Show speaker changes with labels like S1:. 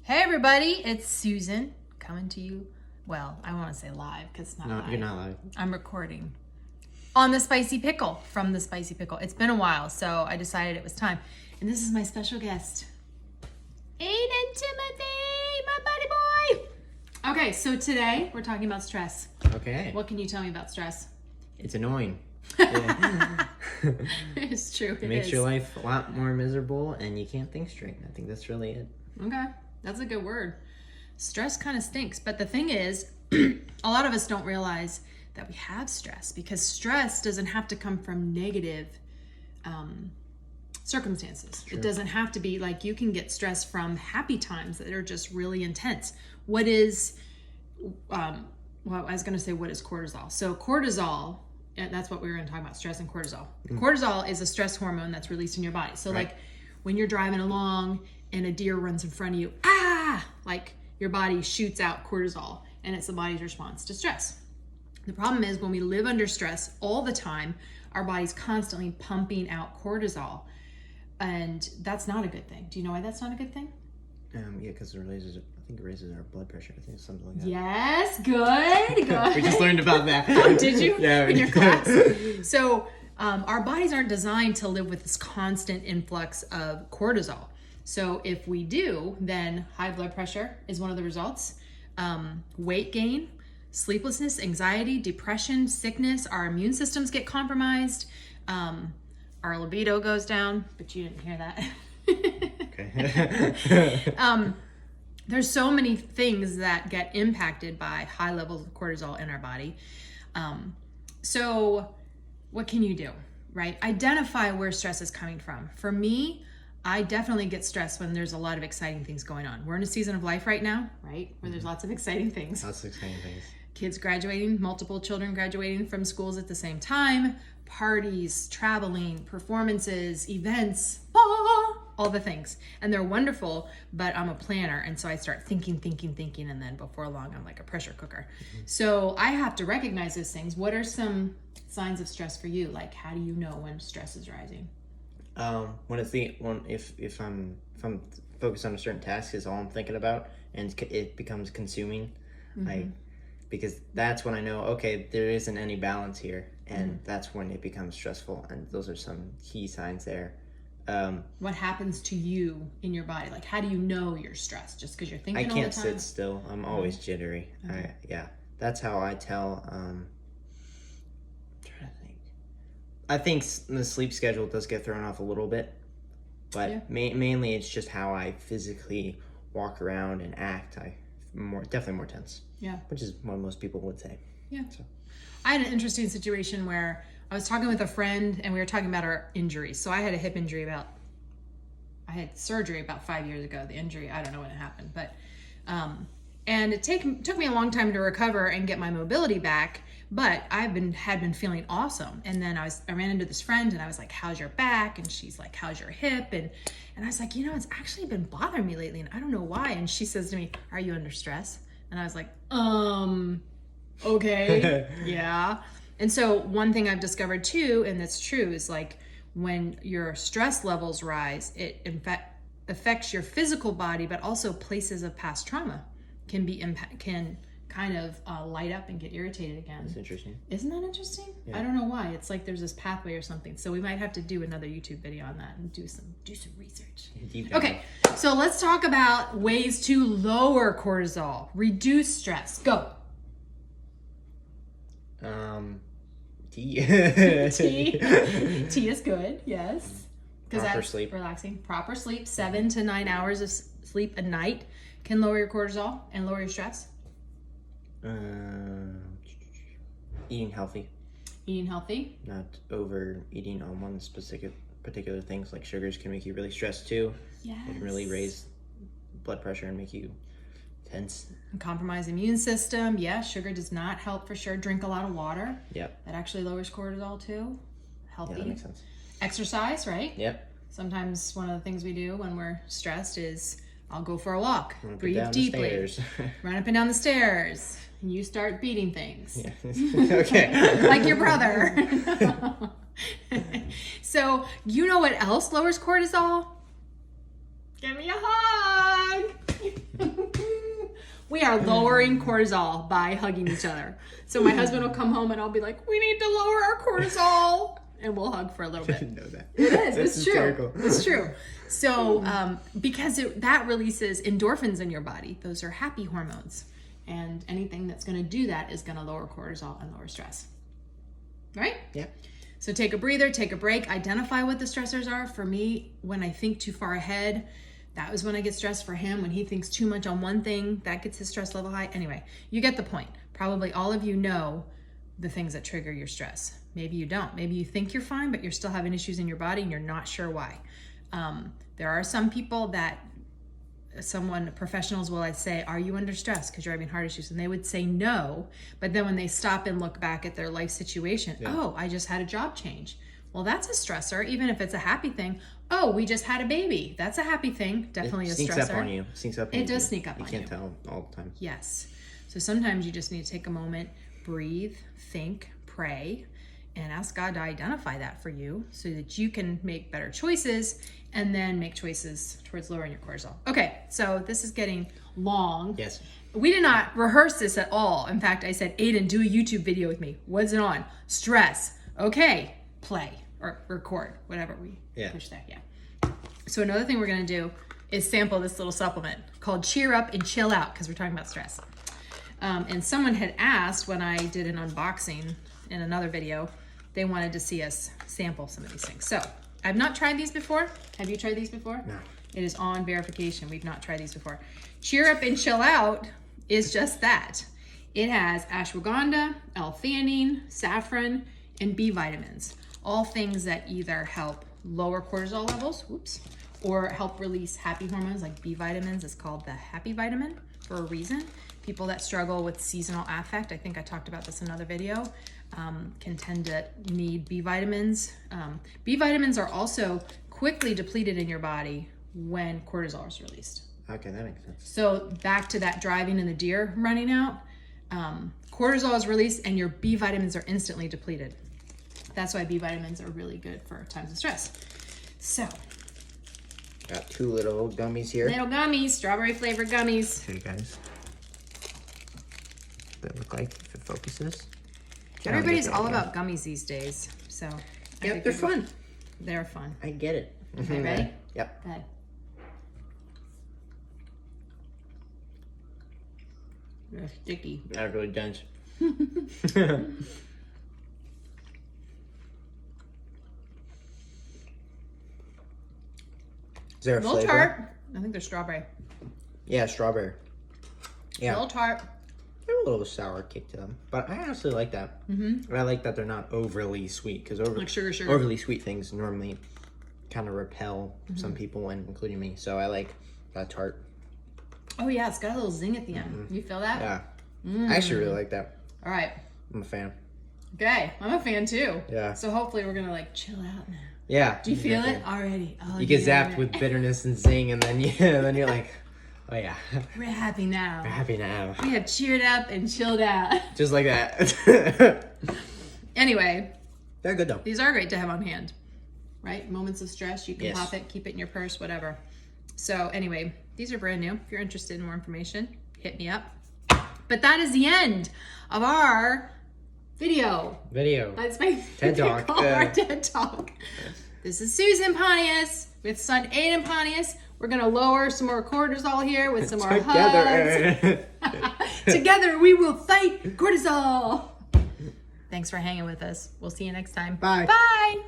S1: Hey everybody, it's Susan coming to you. Well, I want to say live because it's not live.
S2: No, you're not live.
S1: I'm recording on the Spicy Pickle, from the Spicy Pickle. It's been a while, so I decided it was time. And this is my special guest, Aidan Timothy, my buddy boy. Okay, so today we're talking about stress.
S2: Okay.
S1: What can you tell me about stress?
S2: It's annoying. Yeah.
S1: It's true.
S2: It makes your life a lot more miserable and you can't think straight. I think that's really it.
S1: Okay, that's a good word. Stress kind of stinks, but the thing is, a lot of us don't realize that we have stress because stress doesn't have to come from negative circumstances.
S2: Sure.
S1: It doesn't have to be like you can get stress from happy times that are just really intense. What is, well, I was going to say, what is cortisol? So cortisol, that's what we were going to talk about, stress and cortisol. Cortisol is a stress hormone that's released in your body. So like when you're driving along and a deer runs in front of you, like your body shoots out cortisol, and it's the body's response to stress. The problem is when we live under stress all the time, our body's constantly pumping out cortisol, and that's not a good thing. Do you know why that's not a good thing?
S2: Yeah, because it raises our blood pressure. I think it's something like that.
S1: Yes, good.
S2: We just learned about that.
S1: Oh, did you?
S2: Yeah.
S1: In your class? So our bodies aren't designed to live with this constant influx of cortisol. So if we do, then high blood pressure is one of the results. Weight gain, sleeplessness, anxiety, depression, sickness, our immune systems get compromised. Our libido goes down, but you didn't hear that.
S2: Okay.
S1: There's so many things that get impacted by high levels of cortisol in our body. So what can you do, right? Identify where stress is coming from. For me, I definitely get stressed when there's a lot of exciting things going on. We're in a season of life right now, right? Where there's lots of exciting things.
S2: Lots of exciting things.
S1: Kids graduating, multiple children graduating from schools at the same time, parties, traveling, performances, events, all the things. And they're wonderful, but I'm a planner. And so I start thinking. And then before long, I'm like a pressure cooker. So I have to recognize those things. What are some signs of stress for you? Like, how do you know when stress is rising?
S2: When it's if I'm focused on a certain task is all I'm thinking about, and it becomes consuming, because that's when I know, okay, there isn't any balance here, and that's when it becomes stressful. And those are some key signs there.
S1: What happens to you in your body? Like, how do you know you're stressed? Just because you're thinking all the time?
S2: I can't sit still. I'm always jittery. That's how I tell. I'm trying to think. I think the sleep schedule does get thrown off a little bit, but mainly it's just how I physically walk around and act. Definitely more tense. Yeah, which is what most people would say.
S1: Yeah. So I had an interesting situation where I was talking with a friend and we were talking about our injuries. So I had a hip injury I had surgery about 5 years ago. The injury, I don't know when it happened, but and it took me a long time to recover and get my mobility back. But had been feeling awesome. And then I ran into this friend and I was like, how's your back? And she's like, how's your hip? And I was like, it's actually been bothering me lately and I don't know why. And she says to me, are you under stress? And I was like, okay, yeah. And so one thing I've discovered too, and that's true, is like when your stress levels rise, it in fact affects your physical body, but also places of past trauma can kind of light up and get irritated again.
S2: That's interesting.
S1: Isn't that interesting? Yeah. I don't know why. It's like there's this pathway or something. So we might have to do another YouTube video on that and do some research. Okay, so let's talk about ways to lower cortisol, reduce stress. Go.
S2: Tea.
S1: Tea is good. Yes. Because that's
S2: sleep.
S1: Relaxing. Proper sleep. 7 to 9 hours of sleep a night can lower your cortisol and lower your stress.
S2: Eating healthy.
S1: Eating healthy.
S2: Not overeating on one particular things, like sugars can make you really stressed too.
S1: Yes.
S2: It can really raise blood pressure and make you tense.
S1: And compromise immune system. Yeah, sugar does not help for sure. Drink a lot of water.
S2: Yep.
S1: That actually lowers cortisol too. Healthy.
S2: Yeah, that makes sense.
S1: Exercise, right?
S2: Yep.
S1: Sometimes one of the things we do when we're stressed is I'll go for a walk, breathe deeply, run up and down the stairs, and you start beating things.
S2: Yeah. Okay.
S1: Like your brother. So, you know what else lowers cortisol? Give me a hug. We are lowering cortisol by hugging each other. So my husband will come home and I'll be like, we need to lower our cortisol. And we'll hug for a little bit.
S2: I didn't know that.
S1: It is. It's
S2: hysterical.
S1: true. It's true. So because that releases endorphins in your body. Those are happy hormones. And anything that's going to do that is going to lower cortisol and lower stress. Right?
S2: Yeah.
S1: So take a breather, take a break, identify what the stressors are. For me, when I think too far ahead, that was when I get stressed. For him, when he thinks too much on one thing, that gets his stress level high. Anyway, you get the point. Probably all of you know the things that trigger your stress. Maybe you don't. Maybe you think you're fine, but you're still having issues in your body and you're not sure why. There are some people that professionals will, I say, are you under stress because you're having heart issues? And they would say no, but then when they stop and look back at their life situation, oh, I just had a job change. Well, that's a stressor, even if it's a happy thing. Oh, we just had a baby. That's a happy thing. Definitely a stressor.
S2: It sneaks up on you.
S1: It does sneak up on you.
S2: You can't tell all the time.
S1: Yes. So sometimes you just need to take a moment, breathe, think, pray, and ask God to identify that for you so that you can make better choices and then make choices towards lowering your cortisol. Okay, so this is getting long.
S2: Yes.
S1: We did not rehearse this at all. In fact, I said, Aidan, do a YouTube video with me. What's it on? Stress. Okay, play or record, whatever we push that. Yeah. So another thing we're gonna do is sample this little supplement called Cheer Up and Chill Out because we're talking about stress. And someone had asked when I did an unboxing in another video, they wanted to see us sample some of these things. So I've not tried these before. Have you tried these before?
S2: No.
S1: It is on verification. We've not tried these before. Cheer Up and Chill Out is just that. It has ashwagandha, L-theanine, saffron, and B vitamins. All things that either help lower cortisol levels, or help release happy hormones like B vitamins. Is called the happy vitamin for a reason. People that struggle with seasonal affect, I think I talked about this in another video, can tend to need B vitamins. B vitamins are also quickly depleted in your body when cortisol is released.
S2: Okay, that makes sense.
S1: So back to that driving and the deer running out, cortisol is released and your B vitamins are instantly depleted. That's why B vitamins are really good for times of stress. So.
S2: Got 2 little gummies here.
S1: Little gummies, strawberry flavored gummies.
S2: Show you guys what they look like if it focuses.
S1: Everybody's all about gummies these days. So.
S2: Yep, they're fun.
S1: They're fun.
S2: I get it.
S1: Okay, ready?
S2: Yep.
S1: Go ahead. They're sticky.
S2: They're really dense. Is there a
S1: little
S2: flavor?
S1: tart. I think they're strawberry.
S2: Yeah, strawberry. Yeah.
S1: A little tart.
S2: They have a little sour kick to them, but I honestly like that. And I like that they're not overly sweet because
S1: Like sugar.
S2: overly sweet things normally kind of repel some people, and including me. So I like that tart.
S1: Oh yeah, it's got a little zing at the end. You feel that?
S2: Yeah. I actually really like that.
S1: All right.
S2: I'm a fan.
S1: Okay, I'm a fan too.
S2: Yeah.
S1: So hopefully we're gonna like chill out now.
S2: Yeah.
S1: Do you feel it already? Oh,
S2: You get zapped with bitterness and zing, and then then you're like, oh yeah.
S1: We're happy now.
S2: We're happy now.
S1: We have cheered up and chilled out.
S2: Just like that.
S1: Anyway.
S2: They're good though.
S1: These are great to have on hand, right? Moments of stress, you can
S2: Yes.
S1: pop it, keep it in your purse, whatever. So anyway, these are brand new. If you're interested in more information, hit me up. But that is the end of our video. That's my
S2: TED Talk.
S1: Our TED Talk. This is Susan Pontius with son Aidan Pontius. We're gonna lower some more cortisol here with some more hugs. Together we will fight cortisol. Thanks for hanging with us. We'll see you next time.
S2: Bye.
S1: Bye.